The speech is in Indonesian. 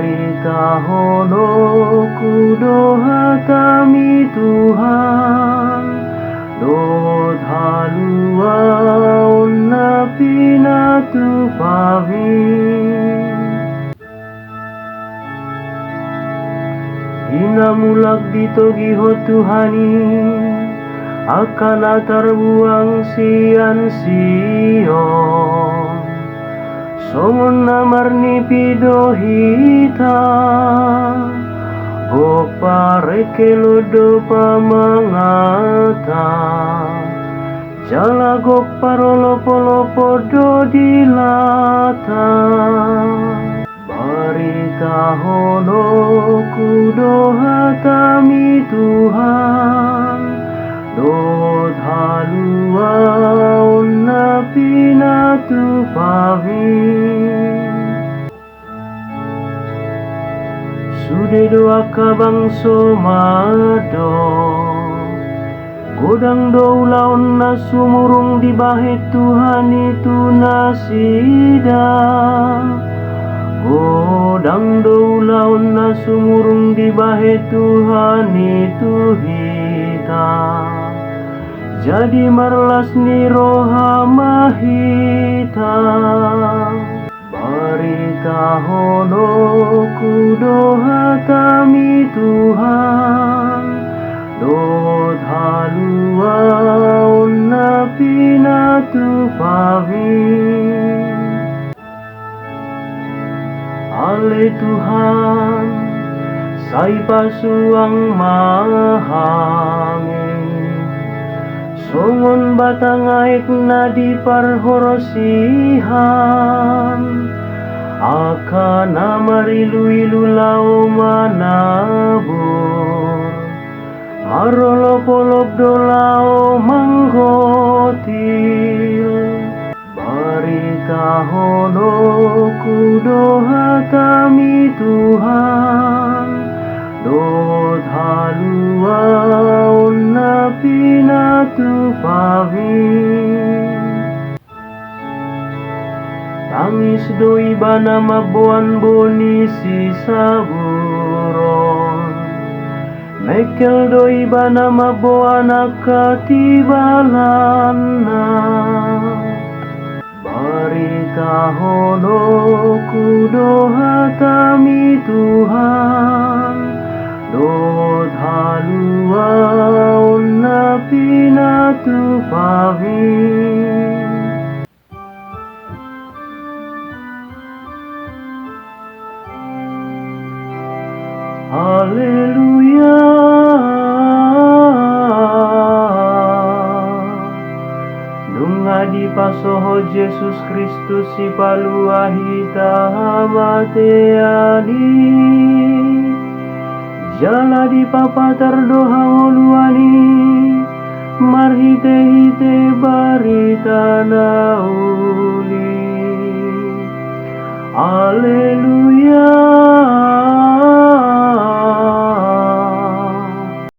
Barita hono kudoha tami Tuhan, dot halua onna pinatu pavi. Dinamulag dito giho Tuhani, akan atarbuang sian Sion. Songon namarni pidohita, o parekelodo pamangata, jalagok parolopo-lopo do dilata. Barita hono kudoha tami Tuhan, dot halua onna pinatu pavi. Sude doa kabangso mado, godang doula onna sumurung di bahe Tuhan itu nasida. Godang doula onna sumurung di bahe Tuhan itu hita, jadi marlas ni roha mahita. Barita hono kudoha tami Tuhan, dot halua onna pinatu pavi. Ale Tuhan, sai pasuang mahami, songon batang aik nadi parhorosihan, akan amarilu-ilu lau manabur, marolop-olop do lau manggotil. Barita hono kudoha tami Tuhan, dot halua onna pinatu pavi. Tangis doi bana mabuan boni si saburon, mekel doi bana mabuan akatibalana. Barita hono kudoha tami Tuhan, dot halua onna pinatu pavi. Haleluya, nunga di pasoho Yesus Kristus si paluahita mateani, jala di papatar doha ngoluani, marhite-hite barita nauli. Haleluya.